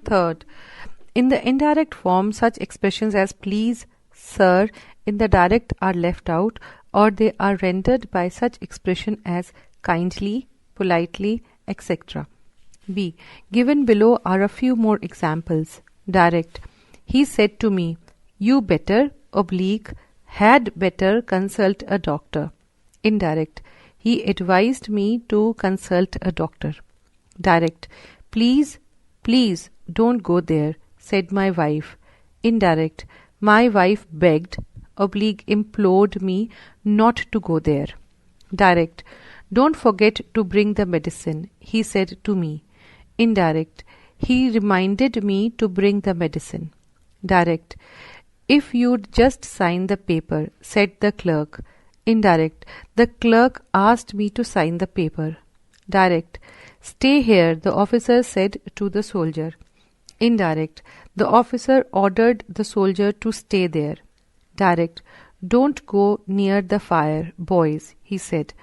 Third, in the indirect form, such expressions as please, sir, in the direct are left out, or they are rendered by such expression as kindly, politely, etc. B. Given below are a few more examples. Direct. He said to me, you better, oblique, had better consult a doctor. Indirect. He advised me to consult a doctor. Direct. Please, please, don't go there, said my wife. Indirect. My wife begged, oblique, implored me not to go there. Direct. Don't forget to bring the medicine, he said to me. Indirect. He reminded me to bring the medicine. Direct. If you'd just sign the paper, said the clerk. Indirect. The clerk asked me to sign the paper. Direct. Stay here, the officer said to the soldier. Indirect. The officer ordered the soldier to stay there. Direct. Don't go near the fire, boys, he said.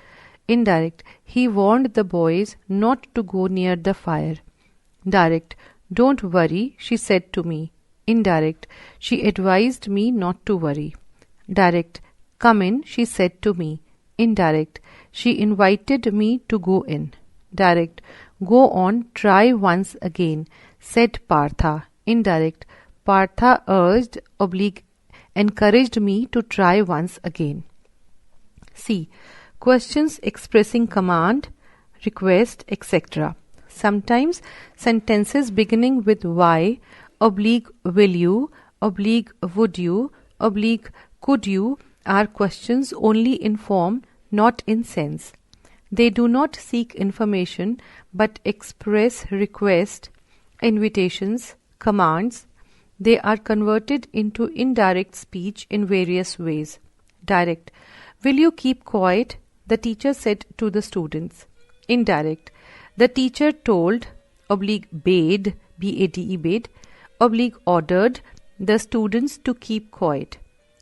Indirect. He warned the boys not to go near the fire. Direct. Don't worry, she said to me. Indirect. She advised me not to worry. Direct. Come in, she said to me. Indirect. She invited me to go in. Direct. Go on, try once again, said Partha. Indirect. Partha urged, oblique, encouraged me to try once again. C. Questions expressing command, request, etc. Sometimes sentences beginning with why, oblique, will you, oblique, would you, oblique, could you are questions only in form, not in sense. They do not seek information but express request, invitations, commands. They are converted into indirect speech in various ways. Direct. Will you keep quiet? The teacher said to the students. Indirect. The teacher told, oblique, bade, B-A-D-E, bade, oblique, ordered the students to keep quiet.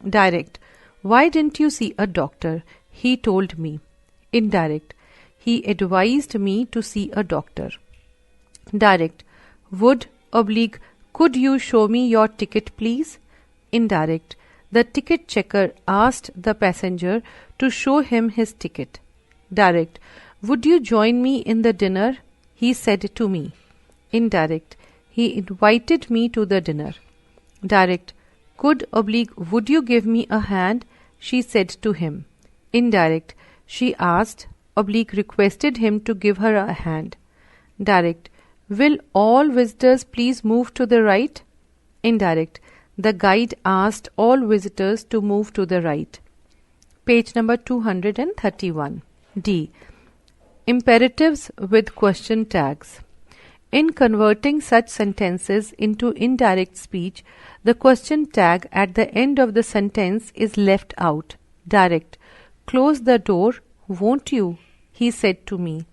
Direct. Why didn't you see a doctor? He told me. Indirect. He advised me to see a doctor. Direct. Would, oblique, could you show me your ticket, please? Indirect. The ticket checker asked the passenger to show him his ticket. Direct. Would you join me in the dinner? He said to me. Indirect. He invited me to the dinner. Direct. Could, oblique, would you give me a hand? She said to him. Indirect. She asked, oblique, requested him to give her a hand. Direct. Will all visitors please move to the right? Indirect. The guide asked all visitors to move to the right. Page number 231. D. Imperatives with question tags. In converting such sentences into indirect speech, the question tag at the end of the sentence is left out. Direct. Close the door, won't you? He said to me.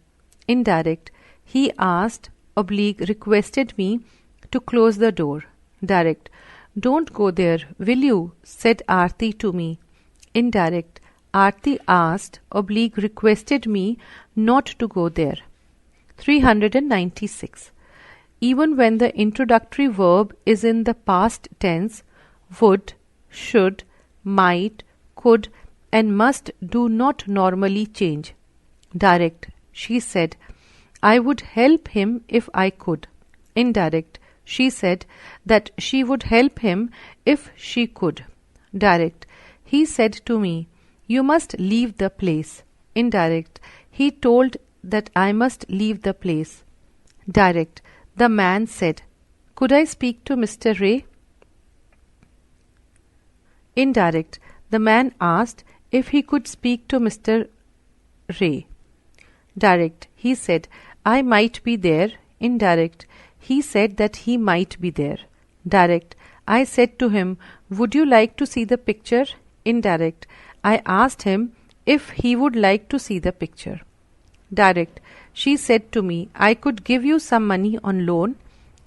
Indirect. He asked, oblique, requested me to close the door. Direct. Don't go there, will you? Said Aarti to me. Indirect. Aarti asked, oblique, requested me not to go there. 396. Even when the introductory verb is in the past tense, would, should, might, could, and must do not normally change. Direct. She said, I would help him if I could. Indirect. She said that she would help him if she could. Direct. He said to me, you must leave the place. Indirect. He told that I must leave the place. Direct. The man said, could I speak to Mr. Ray? Indirect. The man asked if he could speak to Mr. Ray. Direct. He said, I might be there. Indirect. He said that he might be there. Direct. I said to him, would you like to see the picture? Indirect. I asked him if he would like to see the picture. Direct. She said to me, I could give you some money on loan.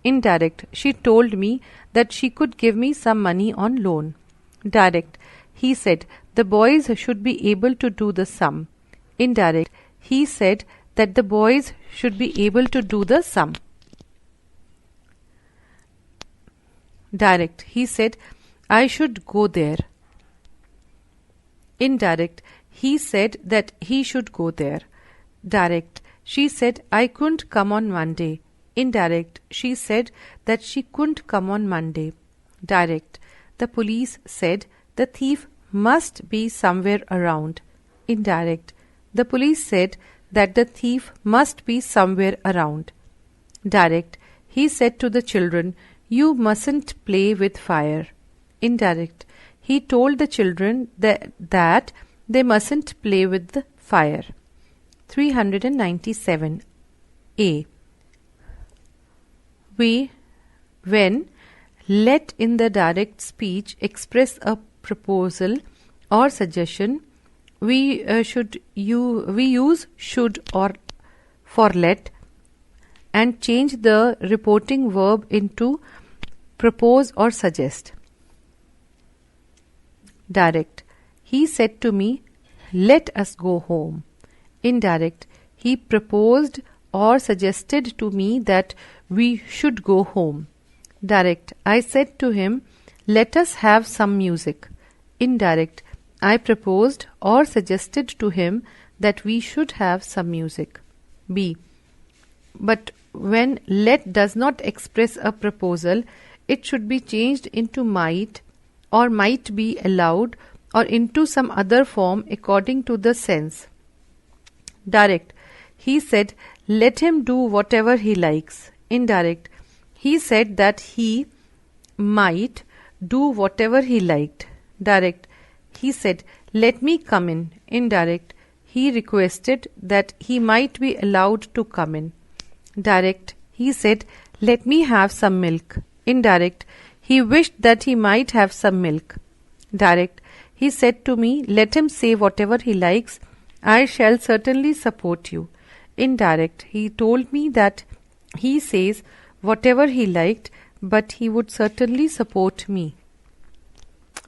Indirect. She told me that she could give me some money on loan. Direct. He said, the boys should be able to do the sum. Indirect. He said that the boys should be able to do the sum. Direct. He said, I should go there. Indirect. He said that he should go there. Direct. She said, I couldn't come on Monday. Indirect. She said that she couldn't come on Monday. Direct. The police said the thief must be somewhere around. Indirect. The police said that the thief must be somewhere around. Direct. He said to the children, you mustn't play with fire. Indirect. He told the children that they mustn't play with the fire. 397. A. When let in the direct speech express a proposal or suggestion, we use should or for let and change the reporting verb into propose or suggest. Direct. He said to me, let us go home. Indirect. He proposed or suggested to me that we should go home. Direct. I said to him, let us have some music. Indirect. I proposed or suggested to him that we should have some music. B. But when let does not express a proposal, it should be changed into might or might be allowed or into some other form according to the sense. Direct. He said, let him do whatever he likes. Indirect. He said that he might do whatever he liked. Direct. He said, let me come in. Indirect. He requested that he might be allowed to come in. Direct. He said, let me have some milk. Indirect. He wished that he might have some milk. Direct. He said to me, let him say whatever he likes. I shall certainly support you. Indirect. He told me that he says whatever he liked, but he would certainly support me.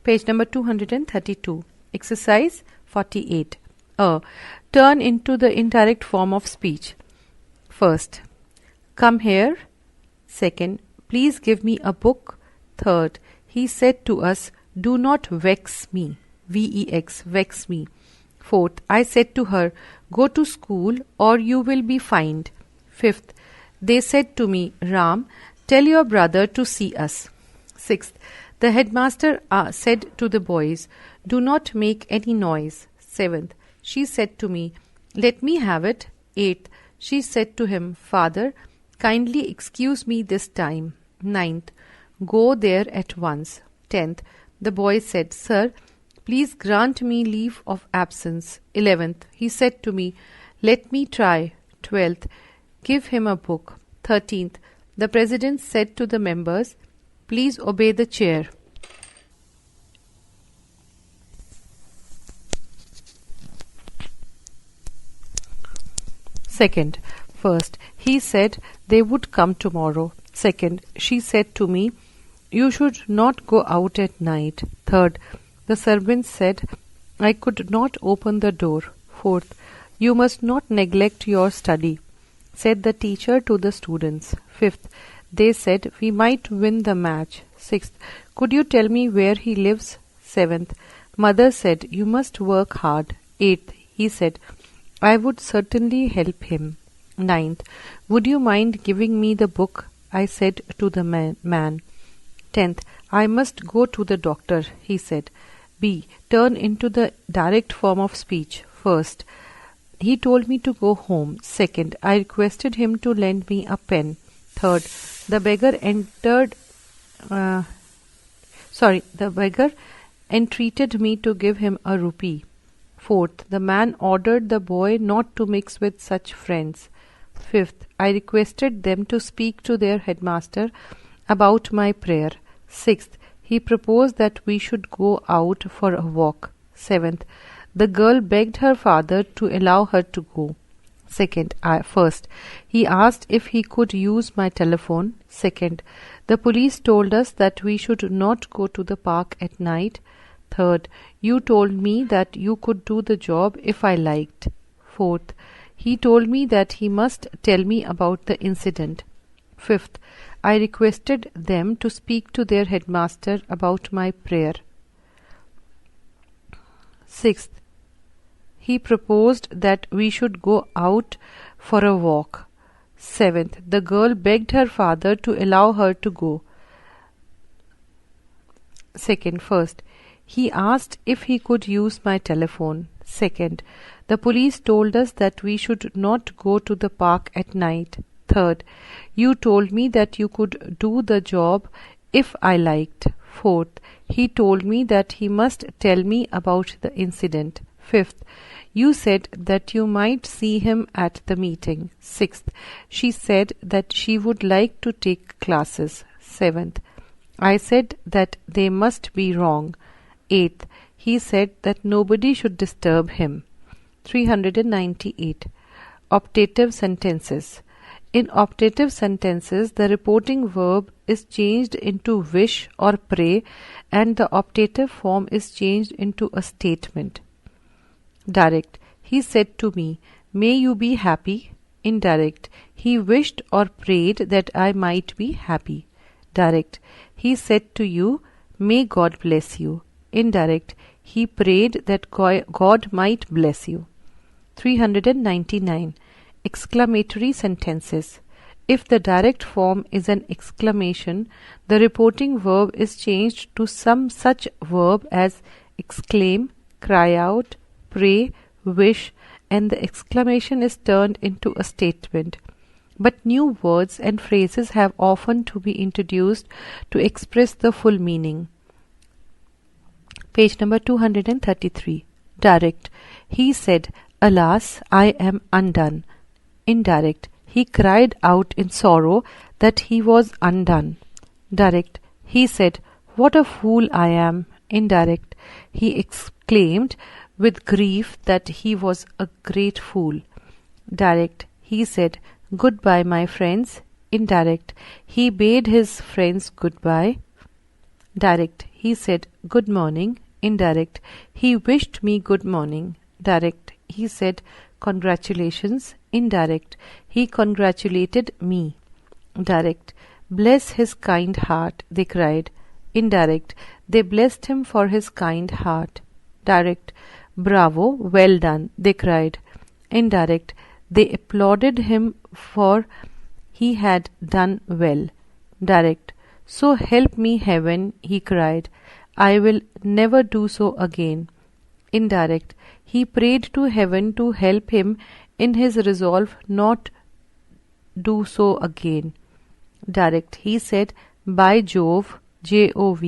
Page number 232. Exercise 48. Turn into the indirect form of speech. First, come here. Second, please give me a book. Third, he said to us, do not vex me. V-E-X, vex me. Fourth, I said to her, go to school or you will be fined. Fifth, they said to me, Ram, tell your brother to see us. Sixth, the headmaster said to the boys, do not make any noise. Seventh, she said to me, let me have it. Eighth, she said to him, Father, kindly excuse me this time. Ninth, go there at once. 10th, the boy said, Sir, please grant me leave of absence. 11th, he said to me, let me try. 12th, give him a book. 13th, the president said to the members, please obey the chair. Second, first, he said they would come tomorrow. Second, she said to me, you should not go out at night. Third, the servant said, I could not open the door. Fourth, you must not neglect your study, said the teacher to the students. Fifth, they said, we might win the match. Sixth, could you tell me where he lives? Seventh, mother said, you must work hard. Eighth, he said, I would certainly help him. Ninth, would you mind giving me the book? I said to the man. 10th, I must go to the doctor, he said. B. Turn into the direct form of speech. First, he told me to go home. Second, I requested him to lend me a pen. Third, the beggar entreated me to give him a rupee. Fourth, the man ordered the boy not to mix with such friends. Fifth, I requested them to speak to their headmaster about my prayer. Sixth, he proposed that we should go out for a walk. Seventh, the girl begged her father to allow her to go. First, he asked if he could use my telephone. Second, the police told us that we should not go to the park at night. Third, you told me that you could do the job if I liked. Fourth, he told me that he must tell me about the incident. Fifth, I requested them to speak to their headmaster about my prayer. Sixth, he proposed that we should go out for a walk. Seventh, the girl begged her father to allow her to go. First, he asked if he could use my telephone. Second, the police told us that we should not go to the park at night. Third, you told me that you could do the job if I liked. Fourth, he told me that he must tell me about the incident. Fifth, you said that you might see him at the meeting. Sixth, she said that she would like to take classes. Seventh, I said that they must be wrong. Eighth, he said that nobody should disturb him. 398. Optative sentences. In optative sentences, the reporting verb is changed into wish or pray, and the optative form is changed into a statement. Direct. He said to me, "May you be happy." Indirect. He wished or prayed that I might be happy. Direct. He said to you, "May God bless you." Indirect. He prayed that God might bless you. 399. Exclamatory sentences. If the direct form is an exclamation, the reporting verb is changed to some such verb as exclaim, cry out, pray, wish, and the exclamation is turned into a statement. But new words and phrases have often to be introduced to express the full meaning. Page number 233. Direct. He said, "Alas, I am undone." Indirect. He cried out in sorrow that he was undone. Direct. He said, "What a fool I am." Indirect. He exclaimed with grief that he was a great fool. Direct. He said, "Goodbye, my friends." Indirect. He bade his friends goodbye. Direct. He said, "Good morning." Indirect. He wished me good morning. Direct. He said, "Congratulations." Indirect. He congratulated me. Direct. "Bless his kind heart," they cried. Indirect. They blessed him for his kind heart. Direct. "Bravo, well done," they cried. Indirect. They applauded him for he had done well. Direct. "So help me heaven," he cried. "I will never do so again." Indirect. He prayed to heaven to help him in his resolve not do so again. Direct. He said, "By Jove," Jove,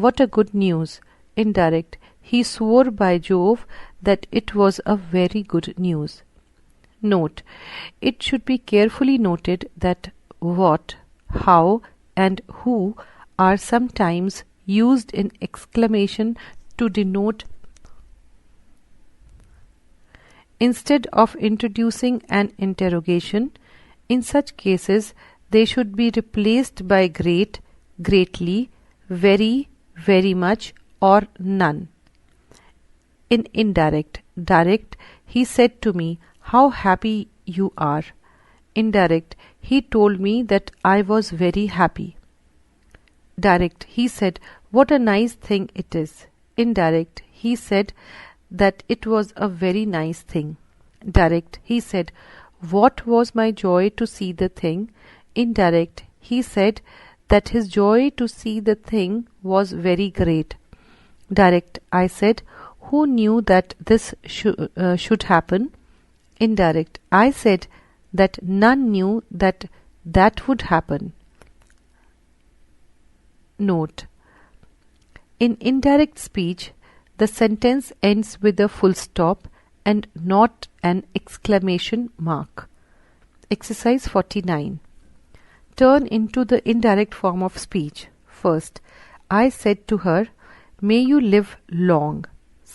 "what a good news." Indirect. He swore by Jove that it was a very good news. Note. It should be carefully noted that what, how, and who are sometimes used in exclamation to denote instead of introducing an interrogation. In such cases, they should be replaced by great, greatly, very, very much, or none. In indirect. Direct. He said to me, "How happy you are." Indirect. He told me that I was very happy. Direct. He said, "What a nice thing it is." Indirect. He said that it was a very nice thing. Direct. He said, "What was my joy to see the thing?" Indirect. He said that his joy to see the thing was very great. Direct. I said, "Who knew that this should happen?" Indirect. I said that none knew that that would happen. Note. In indirect speech, the sentence ends with a full stop and not an exclamation mark. Exercise 49. Turn into the indirect form of speech. First, I said to her, "May you live long."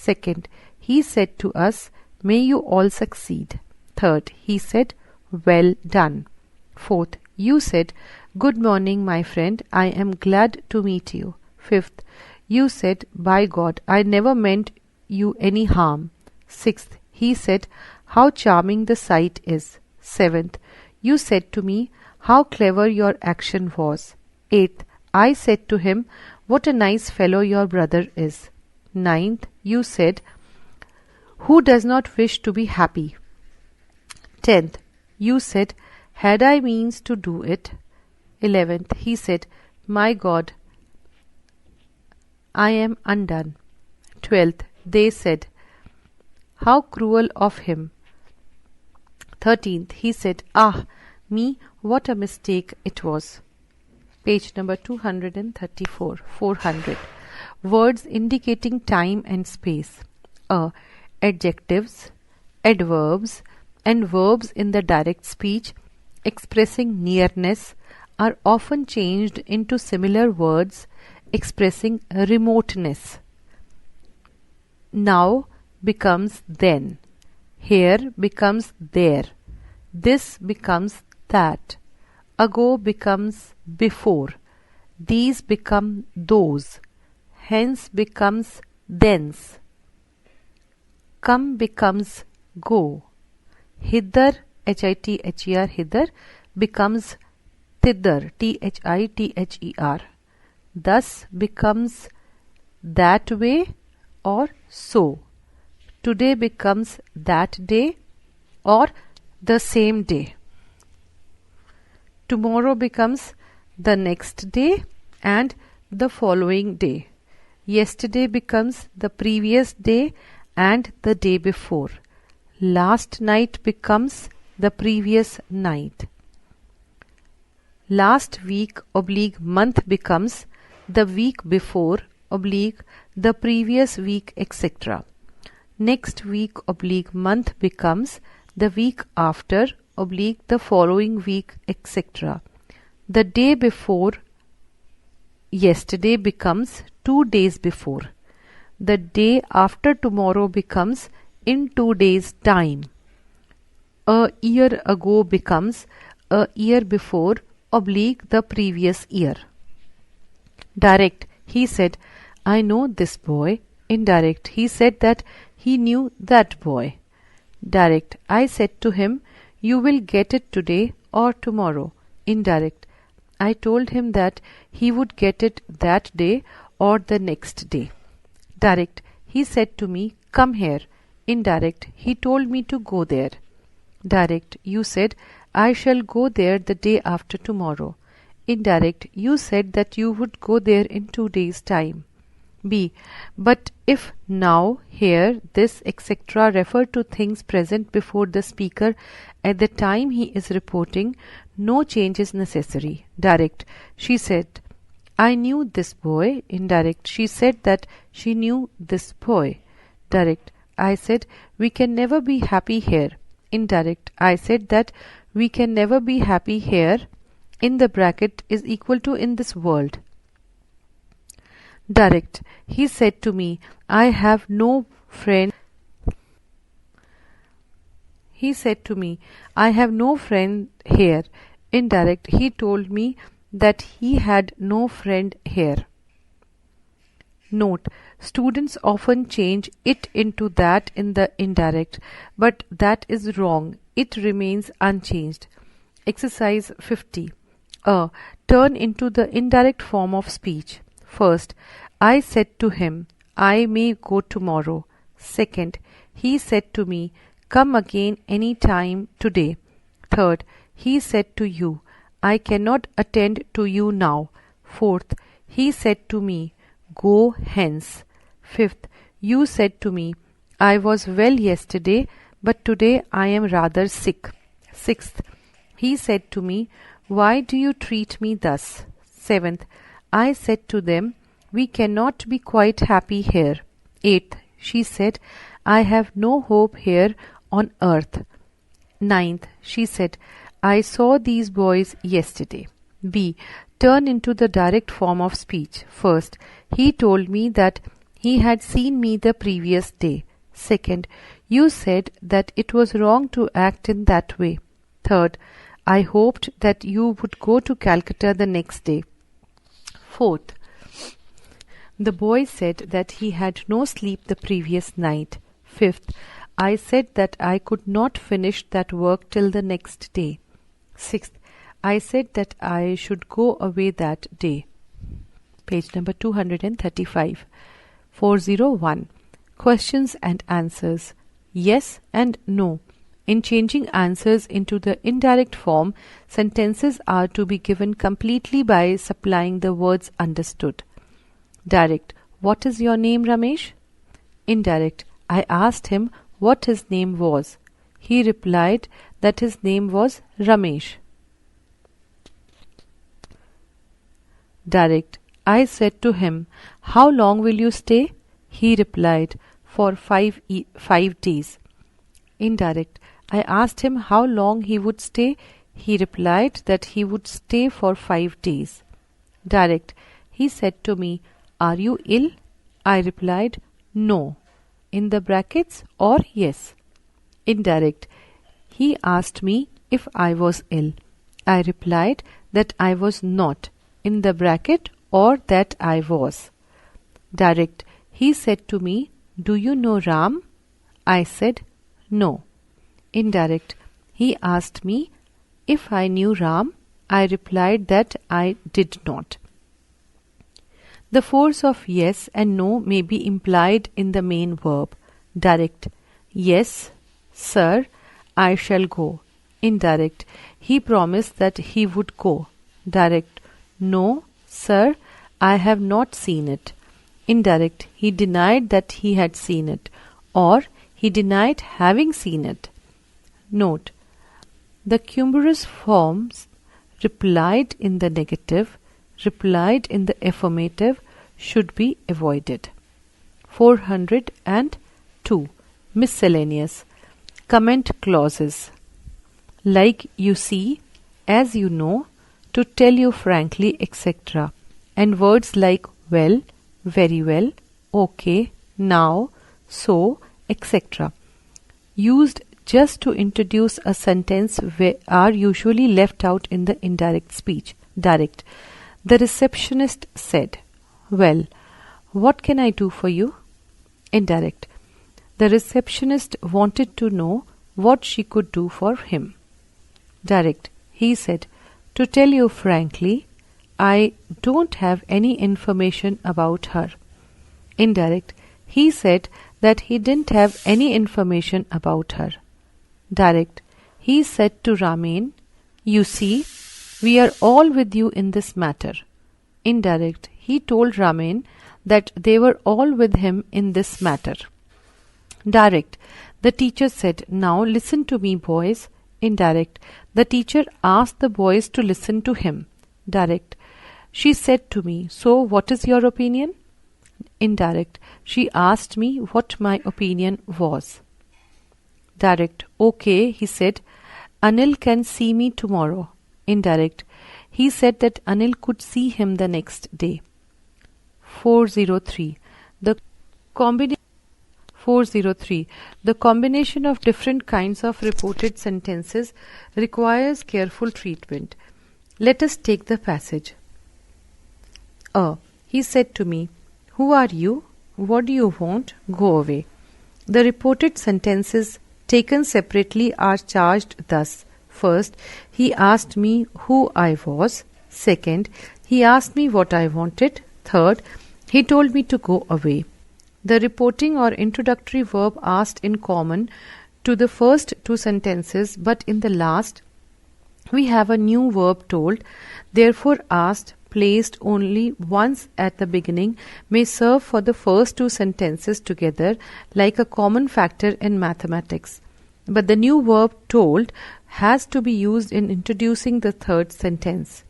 Second, he said to us, "May you all succeed." Third, he said, "Well done." Fourth, you said, "Good morning, my friend. I am glad to meet you." Fifth, you said, "By God, I never meant you any harm." Sixth, he said, "How charming the sight is." Seventh, you said to me, how clever your action was. 8th, I said to him, what a nice fellow your brother is. 9th, you said, who does not wish to be happy? 10th, you said, had I means to do it? 11th, he said, my God, I am undone. 12th, they said, how cruel of him. 13th, he said, ah, me, what a mistake it was. Page number 234, 400. Words indicating time and space. Adjectives, adverbs, and verbs in the direct speech expressing nearness are often changed into similar words expressing remoteness. Now becomes then. Here becomes there. This becomes that. Ago becomes before. These become those. Hence becomes thence. Come becomes go. Hither, hither, hither becomes thither, thither. Thus becomes that way or so. Today becomes that day or the same day. Tomorrow becomes the next day and the following day. Yesterday becomes the previous day and the day before. Last night becomes the previous night. Last week / month becomes the week before / the previous week, etc. Next week / month becomes the week after / the following week, etc. The day before yesterday becomes 2 days before. The day after tomorrow becomes in 2 days' time. A year ago becomes a year before / the previous year. Direct, he said, I know this boy. Indirect, he said that he knew that boy. Direct, I said to him, you will get it today or tomorrow. Indirect, I told him that he would get it that day or the next day. Direct, he said to me, come here. Indirect, he told me to go there. Direct, you said, I shall go there the day after tomorrow. Indirect, you said that you would go there in 2 days' time. B. But if now, here, this, etc. refer to things present before the speaker at the time he is reporting, no change is necessary. Direct, she said, I knew this boy. Indirect, she said that she knew this boy. Direct, I said, we can never be happy here. Indirect, I said that we can never be happy here. In the bracket is equal to in this world. Direct, he said to me, I have no friend. He said to me, I have no friend here. Indirect, he told me that he had no friend here. Note, students often change it into that in the indirect, but that is wrong. It remains unchanged. Exercise 50. Turn into the indirect form of speech. First, I said to him, I may go tomorrow. Second, he said to me, come again any time today. Third, he said to you, I cannot attend to you now. Fourth, he said to me, go hence. Fifth, you said to me, I was well yesterday, but today I am rather sick. Sixth, he said to me, why do you treat me thus? Seventh, I said to them, we cannot be quite happy here. Eighth, she said, I have no hope here on earth. Ninth, she said, I saw these boys yesterday. B. Turn into the direct form of speech. First, he told me that he had seen me the previous day. Second, you said that it was wrong to act in that way. Third, I hoped that you would go to Calcutta the next day. Fourth, the boy said that he had no sleep the previous night. Fifth, I said that I could not finish that work till the next day. Sixth, I said that I should go away that day. Page number 235. 401. Questions and answers. Yes and no. In changing answers into the indirect form, sentences are to be given completely by supplying the words understood. Direct. What is your name, Ramesh? Indirect. I asked him what his name was. He replied that his name was Ramesh. Direct. I said to him, how long will you stay? He replied, for 5 days. Indirect. I asked him how long he would stay. He replied that he would stay for 5 days. Direct. He said to me, are you ill? I replied, no. In the brackets or yes. Indirect. He asked me if I was ill. I replied that I was not. In the bracket or that I was. Direct. He said to me, do you know Ram? I said, no. Indirect. He asked me if I knew Ram. I replied that I did not. The force of yes and no may be implied in the main verb. Direct. Yes, sir, I shall go. Indirect. He promised that he would go. Direct. No, sir, I have not seen it. Indirect. He denied that he had seen it, or he denied having seen it. Note. The cumbrous forms replied in the negative, replied in the affirmative should be avoided. 402. Miscellaneous. Comment clauses. Like you see, as you know, to tell you frankly, etc. And words like well, very well, okay, now, so, etc. Used just to introduce a sentence are usually left out in the indirect speech. Direct. The receptionist said, well, what can I do for you? Indirect. The receptionist wanted to know what she could do for him. Direct. He said, to tell you frankly, I don't have any information about her. Indirect. He said that he didn't have any information about her. Direct. He said to Ramin, you see, we are all with you in this matter. Indirect. He told Ramin that they were all with him in this matter. Direct. The teacher said, now listen to me, boys. Indirect. The teacher asked the boys to listen to him. Direct. She said to me, so what is your opinion? Indirect. She asked me what my opinion was. Direct. Okay, he said, Anil can see me tomorrow. Indirect. He said that Anil could see him the next day. 403. The combination of different kinds of reported sentences requires careful treatment. Let us take the passage. He said to me, who are you? What do you want? Go away. The reported sentences taken separately are charged thus. First, he asked me who I was. Second, he asked me what I wanted. Third, he told me to go away. The reporting or introductory verb asked in common to the first two sentences, but in the last we have a new verb told. Therefore, asked, placed only once at the beginning, may serve for the first two sentences together like a common factor in mathematics. But the new verb told has to be used in introducing the third sentence.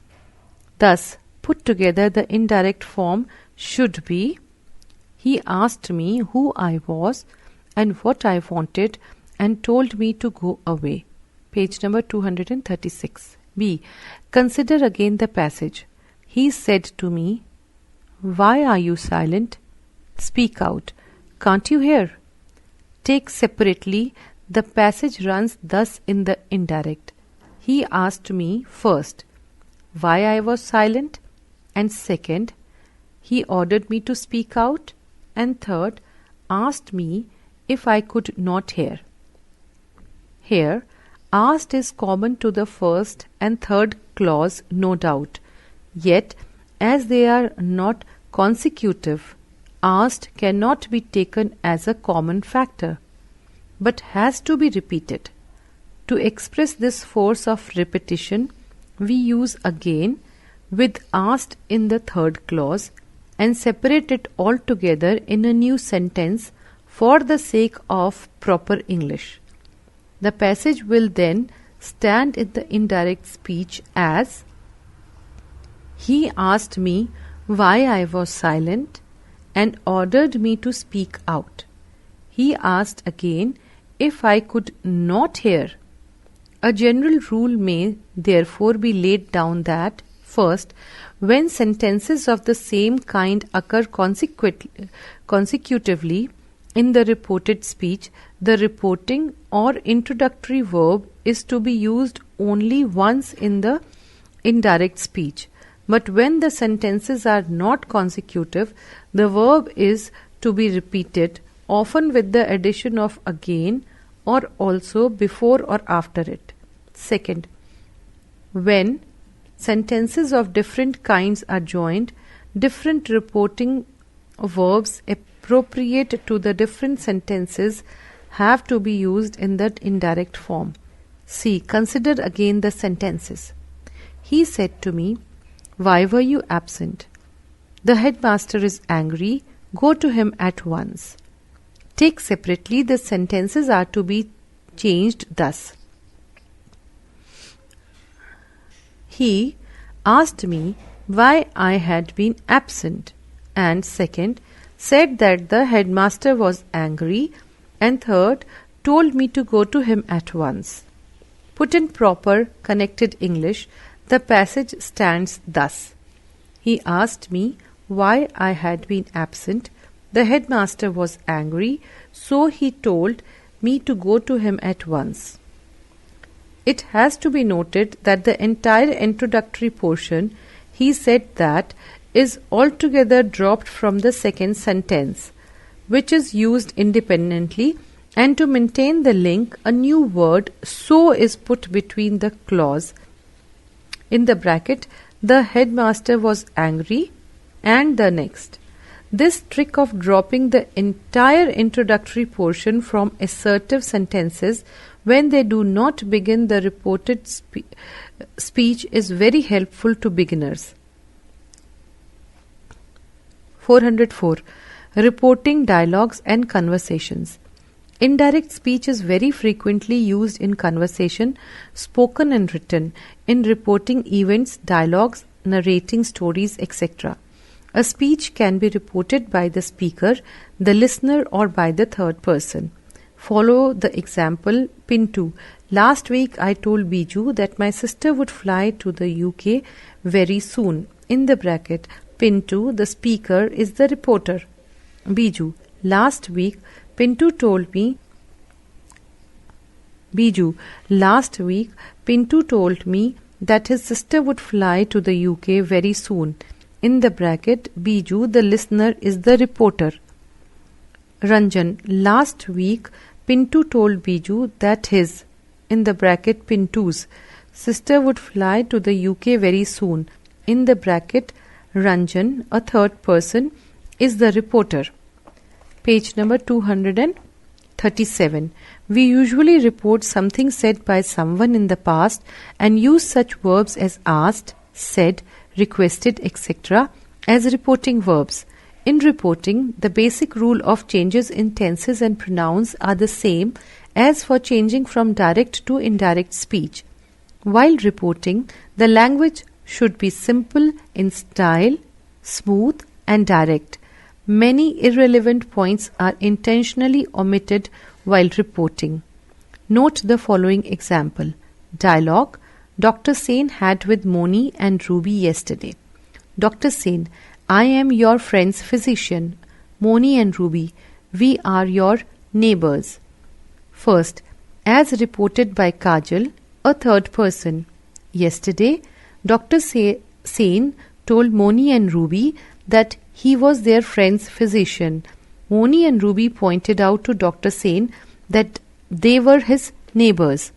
Thus, put together, the indirect form should be, he asked me who I was and what I wanted and told me to go away. Page number 236. B. Consider again the passage. He said to me, why are you silent? Speak out. Can't you hear? Take separately. The passage runs thus in the indirect. He asked me first why I was silent, and second, he ordered me to speak out, and third, asked me if I could not hear. Here, asked is common to the first and third clause, no doubt. Yet, as they are not consecutive, asked cannot be taken as a common factor, but has to be repeated. To express this force of repetition, we use again with asked in the third clause and separate it altogether in a new sentence for the sake of proper English. The passage will then stand in the indirect speech as: He asked me why I was silent and ordered me to speak out. He asked again if I could not hear. A general rule may therefore be laid down that, first, when sentences of the same kind occur consecutively in the reported speech, the reporting or introductory verb is to be used only once in the indirect speech. But when the sentences are not consecutive, the verb is to be repeated, often with the addition of again or also before or after it. Second, when sentences of different kinds are joined, different reporting verbs appropriate to the different sentences have to be used in that indirect form. See, consider again the sentences. He said to me, "Why were you absent? The headmaster is angry. Go to him at once." Take separately, the sentences are to be changed thus. He asked me why I had been absent, and second, said that the headmaster was angry, and third, told me to go to him at once. Put in proper connected English, the passage stands thus: He asked me why I had been absent. The headmaster was angry, so he told me to go to him at once. It has to be noted that the entire introductory portion, he said that, is altogether dropped from the second sentence, which is used independently, and to maintain the link, a new word "so" is put between the clause in the bracket, the headmaster was angry, and the next. This trick of dropping the entire introductory portion from assertive sentences when they do not begin the reported speech is very helpful to beginners. 404. Reporting dialogues and conversations. Indirect speech is very frequently used in conversation, spoken and written, in reporting events, dialogues, narrating stories, etc. A speech can be reported by the speaker, the listener, or by the third person. Follow the example: Pintu. Last week I told Biju that my sister would fly to the UK very soon. In the bracket, Pintu, the speaker, is the reporter. Biju. Last week Pintu told me that his sister would fly to the UK very soon. In the bracket, Biju, the listener, is the reporter. Ranjan. Last week Pintu told Biju that his, in the bracket, Pintu's, sister would fly to the UK very soon. In the bracket, Ranjan, a third person, is the reporter. Page number 237. We usually report something said by someone in the past and use such verbs as asked, said, requested, etc. as reporting verbs. In reporting, the basic rule of changes in tenses and pronouns are the same as for changing from direct to indirect speech. While reporting, the language should be simple in style, smooth and direct. Many irrelevant points are intentionally omitted while reporting. Note the following example. Dialogue: Dr. Sen had with Moni and Ruby yesterday. Dr. Sen: I am your friend's physician. Moni and Ruby: we are your neighbors. First, as reported by Kajal, a third person. Yesterday, Dr. Sen told Moni and Ruby that he was their friend's physician. Moni and Ruby pointed out to Dr. Sen that they were his neighbors.